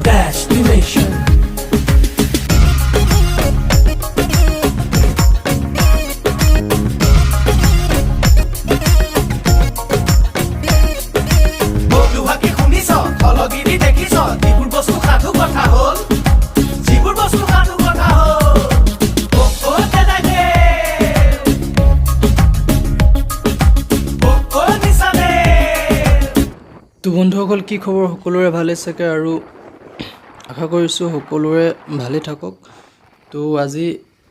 destination. তো বন্ধুসকল কি খবৰ সকলোৰে ভালে থাকে আৰু আশা কৰিছোঁ সকলোৰে ভালে থাকক। তো আজি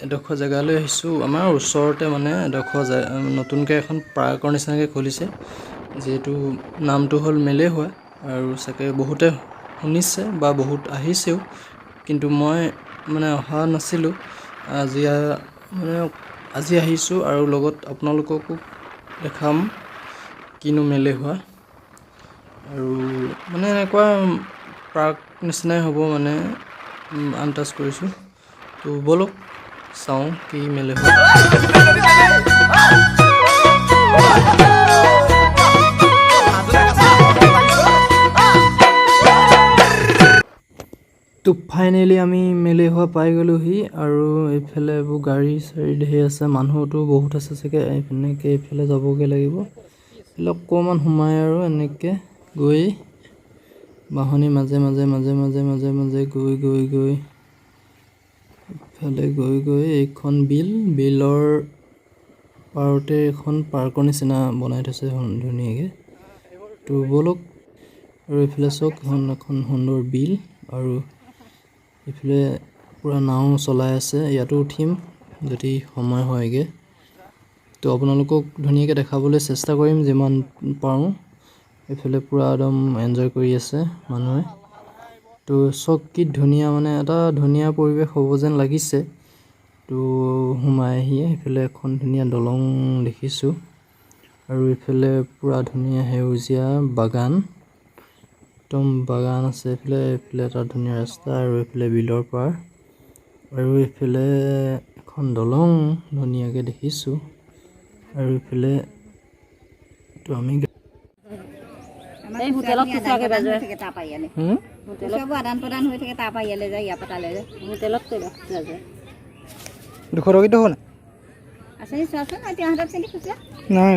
এডোখৰ জেগালৈ আহিছোঁ আমাৰ ওচৰতে মানে এডোখৰ নতুনকৈ এখন পাৰ্কৰ নিচিনাকৈ খুলিছে যিহেতু নামটো হ'ল মেলে হোৱা আৰু চাগে বহুতে শুনিছে বা বহুত আহিছেও কিন্তু মই মানে অহা নাছিলোঁ আজি আহিছোঁ আৰু লগত আপোনালোককো দেখাম কিনো মেলে হোৱা আৰু মানে এনেকুৱা পাৰ্ক নিচিনাই হ'ব মানে আন্দাজ কৰিছোঁ। তো বলক চাওঁ কি মেলে হয়। তো ফাইনেলি আমি মেলে হোৱা পাই গ'লোহি আৰু এইফালে এইবোৰ গাড়ী চাড়ী ধেৰ আছে, মানুহতো বহুত আছে চাগে। এইফালে যাবগৈ লাগিব, এইফালে অকণমান সোমাই আৰু এনেকৈ গৈ বাহনি মাজে মাজে গৈ ইফালে গৈ এইখন বিলৰ পাৰতে এখন পাৰ্কৰ নিচিনা বনাই থৈছে ধুনীয়াকৈ। তো বলক আৰু এইফালে চাওক এখন সুন্দৰ বিল আৰু এইফালে পূৰা নাও চলাই আছে, ইয়াতো উঠিম যদি সময় হয়গৈ। তো আপোনালোকক ধুনীয়াকৈ দেখাবলৈ চেষ্টা কৰিম যিমান পাৰোঁ। এইফালে পূৰা একদম এনজয় কৰি আছে মানুহে। তো চব কি ধুনীয়া, মানে এটা ধুনীয়া পৰিৱেশ হ'ব যেন লাগিছে। তো সোমাই আহিয়ে এইফালে এখন ধুনীয়া দলং দেখিছোঁ আৰু এইফালে পূৰা ধুনীয়া সেউজীয়া বাগান, একদম বাগান আছে। এইফালে এটা ধুনীয়া ৰাস্তা আৰু এইফালে বিলৰ পাৰ আৰু এইফালে এখন দলং ধুনীয়াকৈ দেখিছোঁ আৰু এইফালে তো আমি হোটেলত খুচুৰাকৈ বাজে তাৰপৰা ইয়ালৈ হোটেলত আদান প্ৰদান হৈ থাকে, তাৰপৰা ইয়ালৈ যায়, ইয়াৰ পৰা তালৈ যায়। হোটেলত কৰিবা খুচুৰা যায় 200 টকাটো হ'ব নাই? আছে চোৱাচোন এতিয়া হাতত চেলি খুচুৰা নাই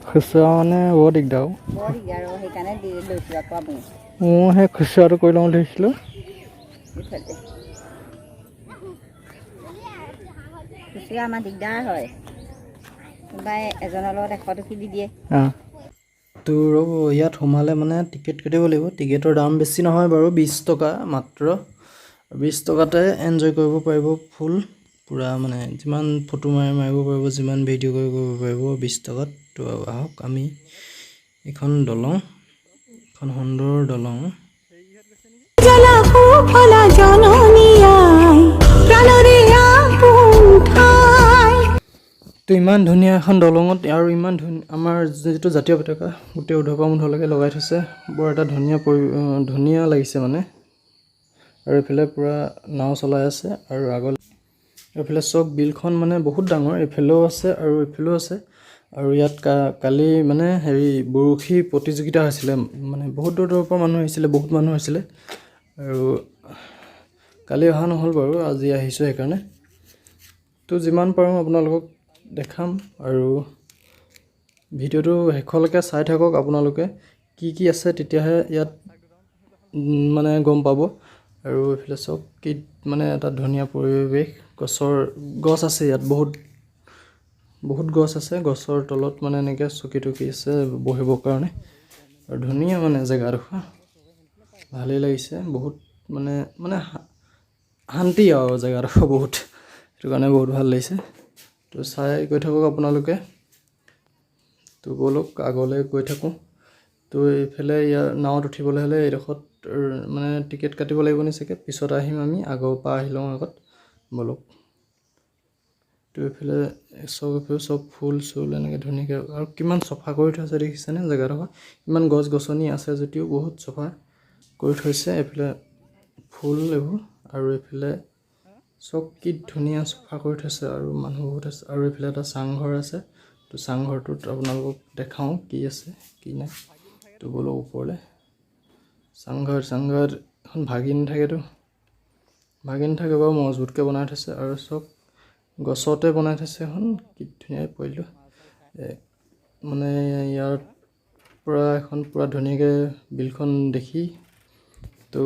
খুচুৰা মানে বৰ দিগদাৰ আৰু সেইকাৰণে লৈছোঁ আকৌ আপুনি মই সেই খুচুৰাটো কৰি লওঁ বুলি ভাবিছিলোঁ। খুচুৰা আমাৰ দিগদাৰ হয়, কোনোবাই এজনৰ লগত 100 টকি দি দিয়ে। তো ৰ'ব, ইয়াত সোমালে মানে টিকেট কাটিব লাগিব। টিকেটৰ দাম বেছি নহয় বাৰু, 20 টকা মাত্ৰ। 20 টকাতে এনজয় কৰিব পাৰিব ফুল পূৰা, মানে যিমান ফটো মাৰিব পাৰিব, যিমান ভিডিঅ' কৰিব পাৰিব 20 টকাত। তো আহক আমি এখন দলং, এখন সুন্দৰ দলং। তো ইমান ধুনীয়া এখন দলঙত আৰু ইমান আমাৰ যিটো জাতীয় পতাকা গোটেই উৰ্ধপূৰ্ধলৈকে লগাই থৈছে, বৰ এটা ধুনীয়া লাগিছে মানে। আৰু এইফালে পূৰা নাও চলাই আছে আৰু এইফালে চব বিলখন মানে বহুত ডাঙৰ, এইফালেও আছে আৰু এইফালেও আছে। আৰু ইয়াত কালি মানে বৰশী প্ৰতিযোগিতা হৈছিলে, মানে বহুত দূৰৰ পৰা মানুহ আহিছিলে, বহুত মানুহ হৈছিলে। আৰু কালি অহা নহ'ল বাৰু, আজি আহিছোঁ সেইকাৰণে। তো যিমান পাৰোঁ আপোনালোকক দেখাম আৰু ভিডিঅ'টো শেষলৈকে চাই থাকক আপোনালোকে, কি আছে, তেতিয়াহে ইয়াত মানে গম পাব। আৰু এইফালে চব কি মানে এটা ধুনীয়া পৰিৱেশ, গছ আছে ইয়াত, বহুত গছ আছে। গছৰ তলত মানে এনেকৈ চকী টকী আছে বহিবৰ কাৰণে আৰু ধুনীয়া মানে জেগাডোখৰ ভালেই লাগিছে বহুত, মানে শান্তি আৰু জেগাডোখৰ বহুত, সেইটো কাৰণে বহুত ভাল লাগিছে। তো চাই গৈ থাকক আপোনালোকে। তো বলক আগলৈ গৈ থাকোঁ। তো এইফালে ইয়াৰ নাৱত উঠিবলৈ হ'লে এইডোখৰত মানে টিকেট কাটিব লাগিব নি চাগে, পিছত আহিম আমি, আগৰ পৰা আহি লওঁ আগত। বলক। তো এইফালে চব ফুল চুল এনেকৈ ধুনীয়াকৈ, আৰু কিমান চফা কৰি থৈছে দেখিছেনে জেগাডোখৰ। ইমান গছ গছনি আছে যদিও বহুত চফা কৰি থৈছে। এইফালে ফুল এইবোৰ, আৰু এইফালে চব কি ধুনীয়া চফা কৰি থৈছে আৰু মানুহ বহুত আছে। আৰু এইফালে এটা চাংঘৰ আছে, তো চাংঘৰটোত আপোনালোকক দেখাওঁ কি আছে কি নাই। তো বলক ওপৰলৈ চাংঘৰ এখন ভাগি নাথাকেতো, বাৰু মজবুতকৈ বনাই থৈছে আৰু চব গছতে বনাই থৈছে। এখন কি ধুনীয়া পৰিলোঁ মানে ইয়াৰ পৰা এখন পূৰা ধুনীয়াকৈ বিলখন দেখি তো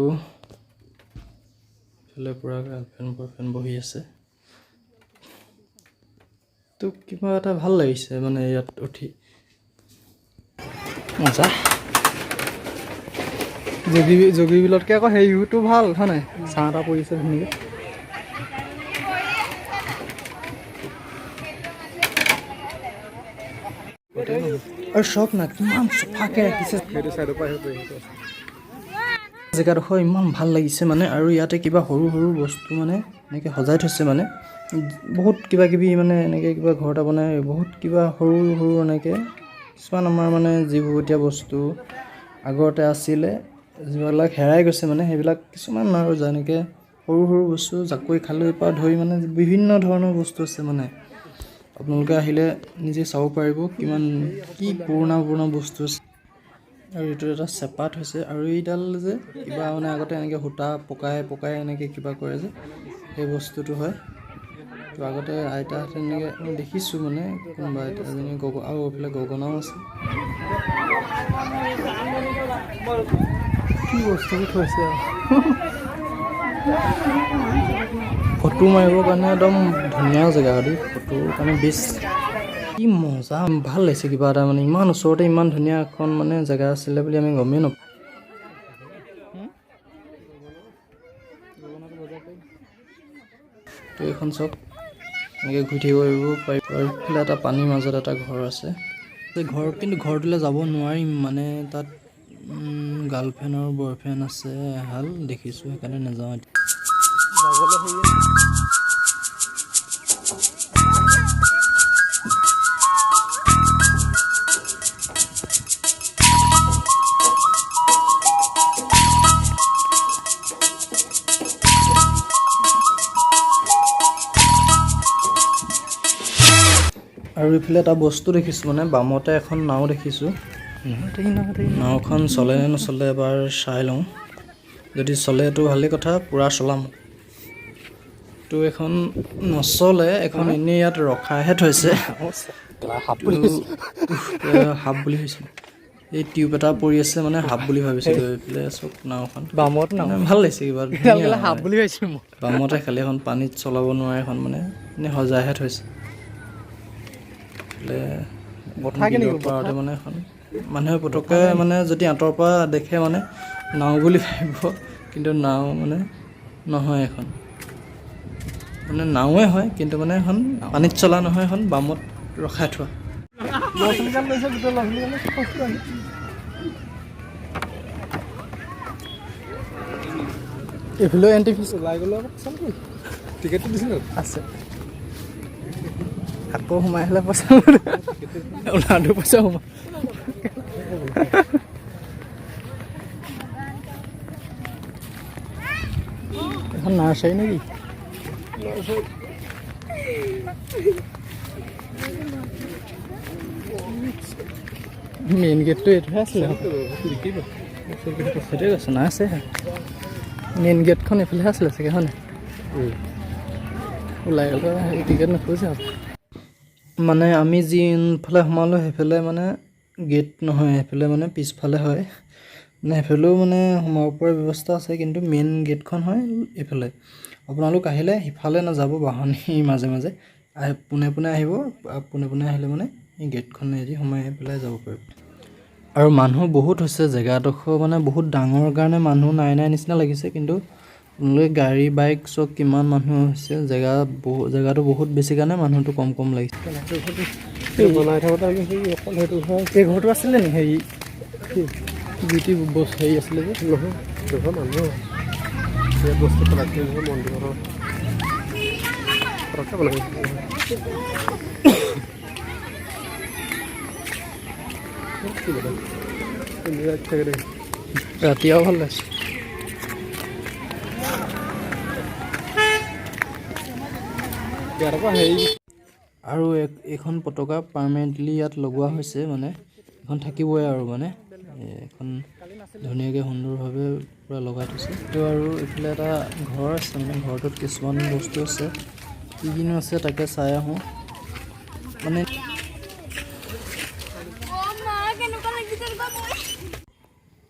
এইফালে পূৰা গাৰ্লফ্ৰেণ্ড বহি আছে। তো কিবা এটা ভাল লাগিছে মানে ইয়াত উঠি মজা। যোগী বিলতকৈ আকৌ সেই ভিউটো ভাল হয় নাই, ছাঁ এটা পৰিছে ধুনীয়াকৈ। আৰু চব না কিমান চফাকৈ ৰাখিছে জেগাডোখৰ, ইমান ভাল লাগিছে মানে। আৰু ইয়াতে কিবা সৰু সৰু বস্তু মানে এনেকৈ সজাই থৈছে মানে, বহুত কিবা কিবি মানে এনেকৈ কিবা ঘৰ এটা বনাই বহুত কিবা সৰু সৰু এনেকৈ কিছুমান আমাৰ মানে যিবোৰ এতিয়া বস্তু আগতে আছিলে যিবিলাক হেৰাই গৈছে মানে সেইবিলাক কিছুমান আৰু যেনেকৈ সৰু সৰু বস্তু জাকৈ খালৈৰ পৰা ধৰি মানে বিভিন্ন ধৰণৰ বস্তু আছে মানে। আপোনালোকে আহিলে নিজে চাব পাৰিব কিমান কি পুৰণা বস্তু আছে। আৰু এইটো এটা চেপাত হৈছে আৰু এইডাল যে কিবা মানে আগতে এনেকৈ সূতা পকাই এনেকৈ কিবা কৰে যে সেই বস্তুটো হয়। তো আগতে আইতাহঁতে এনেকৈ আমি দেখিছোঁ মানে কোনোবা আইতা এজনী আৰু এইফালে গগনাও আছে। কি বস্তুবোৰ থৈছে আৰু ফটো মাৰিবৰ কাৰণে একদম ধুনীয়া জেগা দেই, ফটোৰ কাৰণে বেষ্ট। কি মজা, ভাল লাগিছে কিবা এটা মানে। ইমান ওচৰতে ইমান ধুনীয়া এখন মানে জেগা আছিলে বুলি আমি গমেই নাপাওঁ। তো এইখন চব এনেকৈ ঘূৰি থাকিব পাৰিব। আৰু ইফালে এটা পানীৰ মাজত এটা ঘৰ আছে। কিন্তু ঘৰটোলৈ যাব নোৱাৰিম মানে তাত গাৰ্লফ্ৰেণ্ড আৰু বয়ফ্ৰেণ্ড আছে এহাল দেখিছোঁ, সেইকাৰণে নাযাওঁ এতিয়া যাবলৈ। আৰু এইফালে এটা বস্তু দেখিছোঁ মানে বামতে এখন নাও দেখিছোঁ। নাওখন চলে নে নচলে এবাৰ চাই লওঁ, যদি চলেতো ভালেই কথা, পূৰা চলাম। তো এখন নচলে, এখন এনেই ইয়াত ৰখাইহে থৈছে। সাপ বুলি ভাবিছিলোঁ, এই টিউব এটা পৰি আছে মানে সাপ বুলি ভাবিছিলোঁ। এইফালে চব নাওখন বামত ভাল লাগিছে কিবা সাপ বুলি ভাবিছিলোঁ মই। বামতে খালি এখন পানীত চলাব নোৱাৰে, এখন মানে এনেই সজাইহে থৈছে। পাৰতে মানে এখন মানুহে পটককৈ মানে যদি আঁতৰৰ পৰা দেখে মানে নাও বুলি ভাবিব, কিন্তু নাও মানে নহয়, এখন মানে নাওৱে হয় কিন্তু মানে এখন পানীত চলা নহয়, এখন বামত ৰখাই থোৱা। এইফালেও এণ্ট্ৰি ফিজ ওলাই গ'লে টিকেটটো দিছিল আছে, আকৌ সোমাই আহিলে পইচা ওলাওঁতে পইচা সোমাই। এখন নাৰ্চাৰী নেকি? মেইন গেটটো এইটোহে আছিলে, সেইটোৱে কৈছে নাই আছে। মেইন গেটখন এইফালেহে আছিলে চাগে হয় নাই? ওলাই গ'লে টিকেট নোখোজে আৰু মানে আমি যিফালে সোমালোঁ সেইফালে মানে গেট নহয়, সেইফালে মানে পিছফালে হয় মানে। সেইফালেও মানে সোমাব পৰা ব্যৱস্থা আছে, কিন্তু মেইন গেটখন হয় এইফালে। আপোনালোক আহিলে সিফালে নাযাব, বাহনি মাজে মাজে পোনে পোনে আহিব। পোনে আহিলে মানে এই গেটখনেদি সোমাই পেলাই যাব পাৰিব। আৰু মানুহ বহুত হৈছে, জেগাডোখৰ মানে বহুত ডাঙৰ কাৰণে মানুহ নাই নিচিনা লাগিছে, কিন্তু আপোনালোকে গাড়ী বাইক চব কিমান মানুহ হৈছে, জেগাটো বহুত বেছি কাৰণে মানুহটো কম লাগিছে। বনাই থাকোঁতে আমি অকল সেইটো হয়, এই ঘৰটো আছিলে নি হেৰি যিটি বস্তু হেৰি আছিলে যে নহয় মানুহ বস্তু পেলাইছে মন্দিৰৰ ৰাতিয়াও ভাল লাগিছে। আৰু এইখন পতাকা পাৰ্মানেণ্টলি ইয়াত লগোৱা হৈছে, মানে এখন থাকিবই আৰু মানে এখন ধুনীয়াকৈ সুন্দৰভাৱে পূৰা লগাই থৈছে। তো আৰু এইফালে এটা ঘৰ আছে, মানে ঘৰটোত কিছুমান বস্তু আছে, কি কিনো আছে তাকে চাই আহোঁ। মানে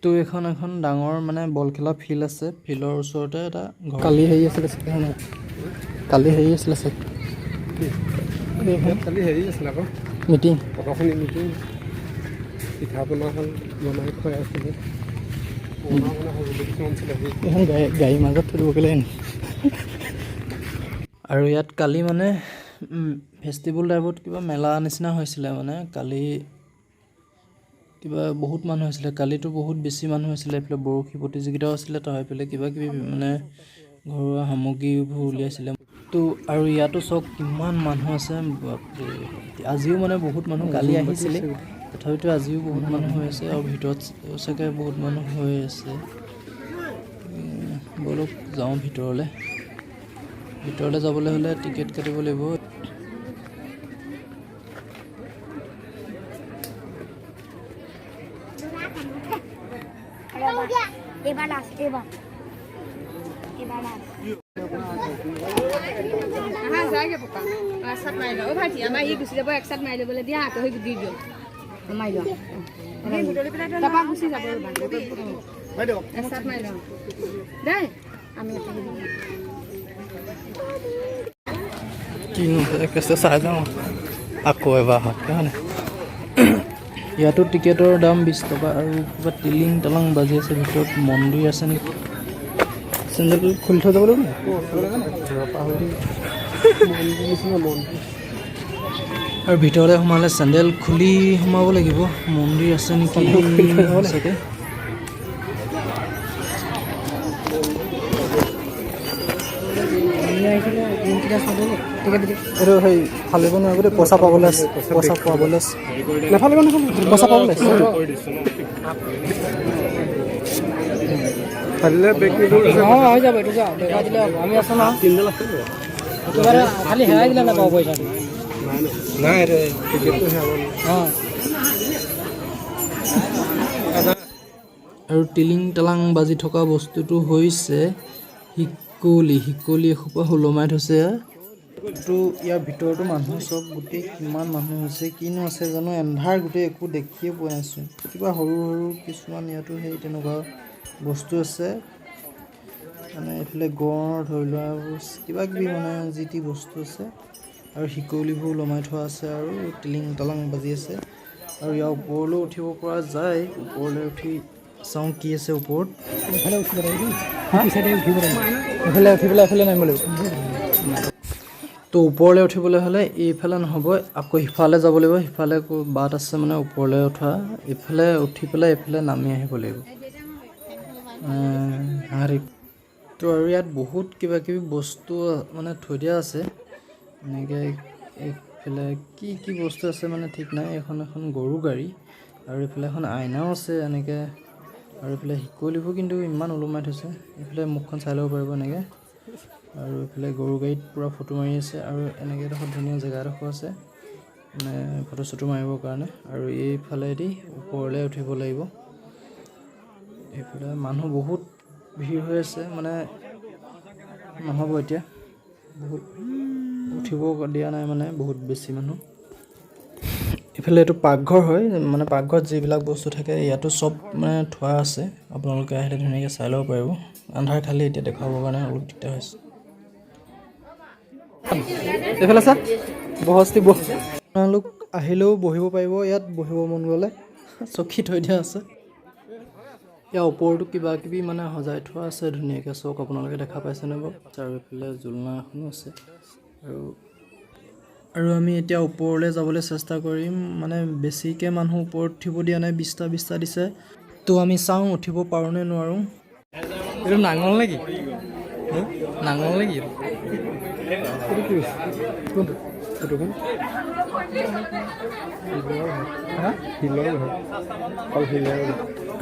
তো এখন ডাঙৰ মানে বল খেলা ফিল্ড আছে, ফিল্ডৰ ওচৰতে এটা ঘৰ। কালি হেৰি আছিলে কালি হেৰি আছিলে কালি হেৰি আছিল আকৌ মিটিং, প্ৰদৰ্শনী মিটিং, পিঠা পনা হ'ল বনাই খুৱাই আছিলে, কিছুমান ছিলে এখন গাড়ীৰ মাজত থৈ দিব গ'লে। আৰু ইয়াত কালি মানে ফেষ্টিভেল টাইপত কিবা মেলা নিচিনা হৈছিলে, মানে কালি কিবা বহুত মানুহ হৈছিলে, কালিতো বহুত বেছি মানুহ হৈছিলে। এইফালে বৰশী প্ৰতিযোগিতাও আছিলে, তাৰ এইফালে কিবা কিবি মানে ঘৰুৱা সামগ্ৰীবোৰ উলিয়াইছিলে। তো আৰু ইয়াতো চব কিমান মানুহ আছে বাপৰে, আজিও মানে বহুত মানুহ, কালি আহিছিলে তথাপিতো আজিও বহুত মানুহ হৈ আছে, আৰু ভিতৰত চাগে বহুত মানুহ হৈ আছে। বলক যাওঁ ভিতৰলৈ যাবলৈ হ'লে টিকেট কাটিব লাগিব। কিনো একেছে চাই যাওঁ আকৌ এবাৰ হয়। ইয়াতো টিকেটৰ দাম 20 টকা, আৰু কিবা টিলিং টালাং বাজি আছে, ভিতৰত মন্দিৰ আছে নেকি। চেণ্ডেল খুলি থৈ যাব লাগিব আৰু ভিতৰলৈ সোমালে চেণ্ডেল খুলি সোমাব লাগিব। মন্দিৰ আছে নেকি চাগে। এইটো সেই ফালিব নোৱাৰিব দেই, পইচা পাবলৈ আছে, পইচা পাবলৈ আছে, নাফালিব পইচা পাবলৈ আছে। হৈ যাব, এইটো যাওঁ দেখাই দিলে আমি আছো ন, খালি হেৰাই দিলে নাপাব পইচাটো। আৰু টিলিং টালাং বাজি থকা বস্তুটো হৈছে শিকলি এসোপা ওলমাই থৈছে। তো ইয়াৰ ভিতৰতো মানুহ চব গোটেই কিমান মানুহ হৈছে, কিনো আছে জানো, এন্ধাৰ গোটেই একো দেখিয়ে পোৱা নাইচোন। কিবা সৰু কিছুমান ইয়াতো সেই তেনেকুৱা বস্তু আছে, মানে এইফালে গড় ধৰি লোৱা কিবা কিবি মানে যি টি বস্তু আছে, আৰু শিকলিবোৰ ওলমাই থোৱা আছে, আৰু টিলিং টালাং বাজি আছে। আৰু ইয়াৰ ওপৰলৈ উঠিব পৰা যায়, ওপৰলৈ উঠি চাওঁ কি আছে ওপৰত। এইফালে উঠি পেলাই এইফালে নামিব লাগিব। তো ওপৰলৈ উঠিবলৈ হ'লে এইফালে নহ'ব, আকৌ সিফালে যাব লাগিব, সিফালে বাট আছে মানে ওপৰলৈ উঠা, এইফালে উঠি পেলাই এইফালে নামি আহিব লাগিব। তো আৰু ইয়াত বহুত কিবা কিবি বস্তু মানে থৈ দিয়া আছে, এনেকৈ এইফালে কি বস্তু আছে মানে ঠিক নাই। এখন গৰু গাড়ী, আৰু এইফালে এখন আইনাও আছে এনেকৈ, আৰু এইফালে শিকলিবোৰ কিন্তু ইমান ওলোমাই থৈছে। এইফালে মুখখন চাই ল'ব পাৰিব এনেকৈ, আৰু এইফালে গৰু গাড়ীত পূৰা ফটো মাৰি আছে, আৰু এনেকৈ এডোখৰ ধুনীয়া জেগা এডোখৰ আছে মানে ফটো চটো মাৰিবৰ কাৰণে। আৰু এইফালেদি ওপৰলৈ উঠিব লাগিব। এইফালে মানুহ বহুত ভিৰ হৈ আছে, মানে নহ'ব এতিয়া, বহুত উঠিব দিয়া নাই, মানে বহুত বেছি মানুহ। এইফালে এইটো পাকঘৰ হয়, মানে পাকঘৰত যিবিলাক বস্তু থাকে ইয়াতো চব মানে থোৱা আছে, আপোনালোকে আহিলে ধুনীয়াকৈ চাই ল'ব পাৰিব। আন্ধাৰ খালি এতিয়া দেখাবৰ কাৰণে অলপ দিগদাৰ হৈছে। এইফালে চা বহস্তি আপোনালোক আহিলেও বহিব পাৰিব, ইয়াত বহিব মন গ'লে চকী থৈ দিয়া আছে। ইয়াৰ ওপৰতো কিবা কিবি মানে সজাই থোৱা আছে ধুনীয়াকৈ, চাওক আপোনালোকে দেখা পাইছেনে বাৰু। আৰু এইফালে জোলনা এখনো আছে, আৰু আমি এতিয়া ওপৰলৈ যাবলৈ চেষ্টা কৰিম, মানে বেছিকৈ মানুহ ওপৰত উঠিব দিয়া নাই, 20টা দিছে। তো আমি চাওঁ উঠিব পাৰোঁ নে নোৱাৰোঁ। এইটো নাঙল নেকি, নাঙল নেকি?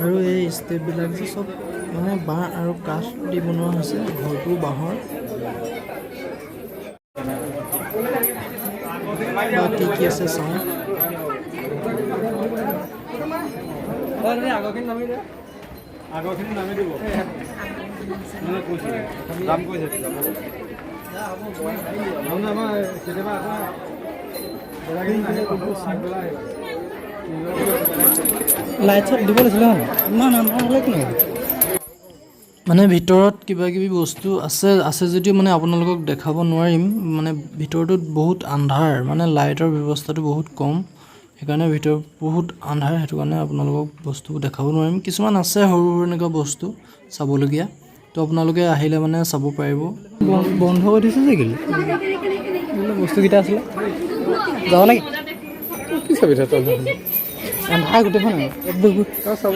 আৰু এই ষ্টেপবিলাক যে চব মানে বাঁহ আৰু কাঠ দি বনোৱা হৈছে, ঘৰটো বাঁহৰ। কি আছে চাওঁ। আগৰখিনি নামি দে আগৰখিনি নামি দিব মানে কৈছে দাম কৈছে আমাৰ কেতিয়াবা লাইট চাইট দিব লাগিছিলে ইমান আন্ধাৰ হ'লে কি নহয় মানে ভিতৰত কিবা কিবি বস্তু আছে যদিও মানে আপোনালোকক দেখাব নোৱাৰিম মানে ভিতৰটোত বহুত আন্ধাৰ মানে লাইটৰ ব্যৱস্থাটো বহুত কম সেইকাৰণে ভিতৰত বহুত আন্ধাৰ সেইটো কাৰণে আপোনালোকক বস্তুবোৰ দেখাব নোৱাৰিম কিছুমান আছে সৰু সৰু এনেকুৱা বস্তু চাবলগীয়া তো আপোনালোকে আহিলে মানে চাব পাৰিব বন্ধ কৰি দিছে যে গেলি বস্তুকেইটা আছিলে যাব নেকি কি চাবি আন্ধাৰ গোটেইখন চাব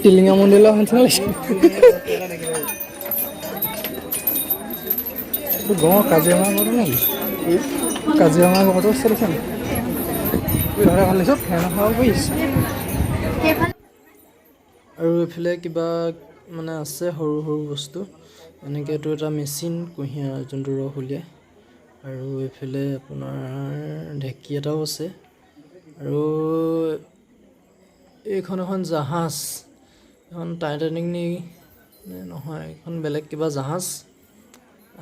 টিলিঙা মন্দিৰৰ নিচিনা লাগিছে গাঁৱৰ কাজিৰঙা ঘৰটো নেকি কাজিৰঙা ঘৰটো আছে দেখিছে ভাল লাগিছে ফেন খাব পাৰিছে আৰু এইফালে কিবা মানে আছে সৰু সৰু বস্তু এনেকৈ এইটো এটা মেচিন কুঁহিয়াৰ যোনটো ৰস উলিয়াই আৰু এইফালে আপোনাৰ ঢেঁকী এটাও আছে আৰু এইখন এখন জাহাজ এখন টাইটানিক নে নহয় এখন বেলেগ কিবা জাহাজ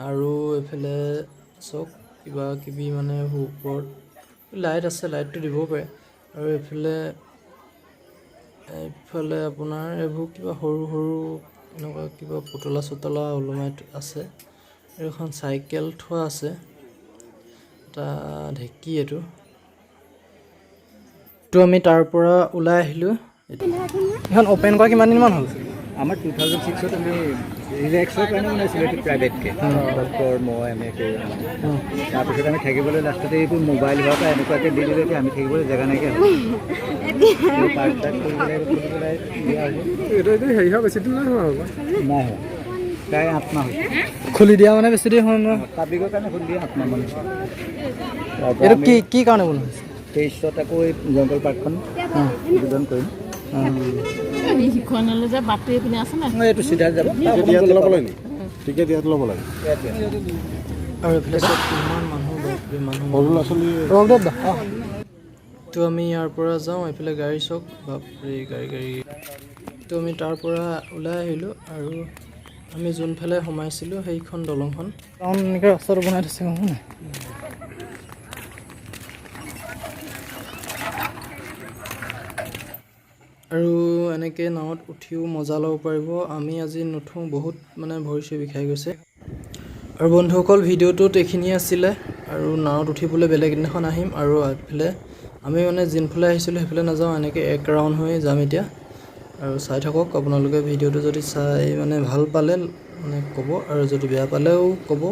আৰু এইফালে চক কিবা কিবি মানে ওপৰত লাইট আছে লাইটটো দিবও পাৰে আৰু এইফালে আপোনাৰ এইবোৰ কিবা সৰু সৰু এনেকুৱা কিবা পুতলা চুতলা ওলোমাই আছে আৰু এখন চাইকেল থোৱা আছে এটা ঢেঁকী এইটো আমি তাৰ পৰা ওলাই আহিলোঁ এখন অ'পেন কৰা কিমান দিনমান হ'ল আমাৰ 2006 আমি ৰিলেক্সৰ কাৰণে বনাইছিলোঁ এইটো প্ৰাইভেটকৈ ডক্টৰ মই এনেকৈ তাৰপিছত আমি থাকিবলৈ লাষ্টতে এইবোৰ মোবাইল হোৱাৰ পৰা এনেকুৱাকৈ দি দিলে আমি থাকিবলৈ জেগা নাইকিয়া হ'ল পাৰ্ট টাৰ্ট কৰি পেলাই দিয়া হ'ব এইটো হেৰি হোৱা বেছি দিন নাই হোৱা হ'ব নাই হোৱা প্ৰায় 8 মাহ হৈছে খুলি দিয়া মানে বেছি দেৰি হয় নহয় পাব্লিকৰ কাৰণে খুলি দিয়া 8 মাহ মান হৈছে এইটো কি কাৰণে বনোৱা হৈছে 23ত আকৌ এই জংঘল পাৰ্কখন উদ্বোধন কৰিম সিখনলৈ যে বাটটো এইপিনে আছে নাই এইটো চিধা যাব ল'ব লাগে টিকেট ইয়াত ল'ব লাগে আৰু এইফালে চব কিমান মানুহ সৰু ল'ৰা ছোৱালী তো আমি ইয়াৰ পৰা যাওঁ এইফালে গাড়ী চক বাপৰে গাড়ী তো আমি তাৰ পৰা ওলাই আহিলোঁ আৰু আমি যোনফালে সোমাইছিলোঁ সেইখন দলংখন এনেকৈ ৰাস্তাটো বনাই থৈছে নহয় আৰু এনেকৈ নাৱত উঠিও মজা ল'ব পাৰিব আমি আজি নুঠোঁ বহুত মানে ভৰি চৰি বিষাই গৈছে আৰু বন্ধুসকল ভিডিঅ'টোত এইখিনিয়ে আছিলে আৰু নাৱত উঠিবলৈ বেলেগ দিনাখন আহিম আৰু এইফালে আমি মানে যোনফালে আহিছিলোঁ সেইফালে নাযাওঁ এনেকৈ এক ৰাউণ্ড হৈ যাম এতিয়া আৰু চাই থাকক আপোনালোকে ভিডিঅ'টো যদি চাই মানে ভাল পালে মানে ক'ব আৰু যদি বেয়া পালেও ক'ব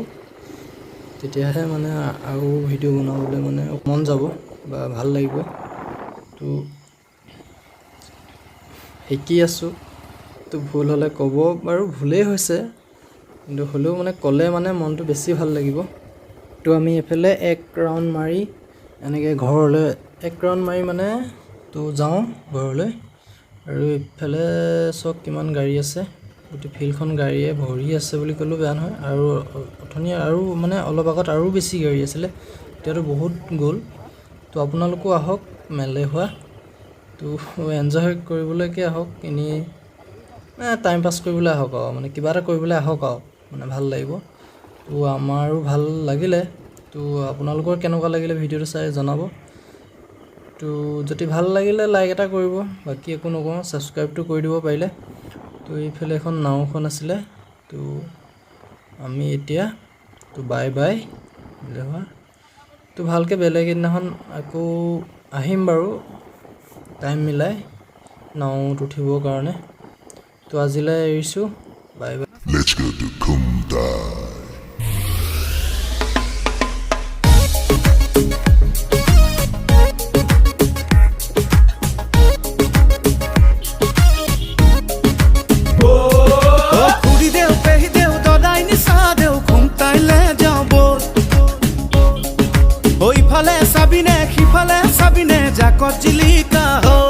তেতিয়াহে মানে আৰু ভিডিঅ' বনাবলৈ মানে মন যাব বা ভাল লাগিব তো শিকি আছোঁ তো ভুল হ'লে ক'ব বাৰু ভুলেই হৈছে কিন্তু হ'লেও মানে ক'লে মানে মনটো বেছি ভাল লাগিব তো আমি এইফালে এক ৰাউণ্ড মাৰি এনেকৈ ঘৰলৈ এক ৰাউণ্ড মাৰি মানে তো যাওঁ ঘৰলৈ আৰু এইফালে চব কিমান গাড়ী আছে গোটেই ফিল্ডখন গাড়ীয়ে ভৰি আছে বুলি ক'লেও বেয়া নহয় আৰু অথনি আৰু মানে অলপ আগত আৰু বেছি গাড়ী আছিলে এতিয়াতো বহুত গ'ল তো আপোনালোকো আহক মেলে হোৱা তো এনজয় কৰিবলৈকে আহক এনেই টাইম পাছ কৰিবলৈ আহক আৰু মানে কিবা এটা কৰিবলৈ আহক আৰু মানে ভাল লাগিব তো আমাৰো ভাল লাগিলে তো আপোনালোকৰ কেনেকুৱা লাগিলে ভিডিঅ'টো চাই জনাব তো যদি ভাল লাগিলে লাইক এটা কৰিব বাকী একো নকওঁ ছাবস্ক্ৰাইবটো কৰি দিব পাৰিলে তো এইফালে এখন নাওখন আছিলে তো আমি এতিয়া তো বাই বাই তো ভালকৈ বেলেগ এদিনাখন আকৌ আহিম বাৰু টাইম মিলাই নাওত উঠিবৰ কাৰণে তো আজিলৈ এৰিছোঁ bye bye Let's go to khumtai. Oi, falei, sabe, né? Que falei, sabe. পিনে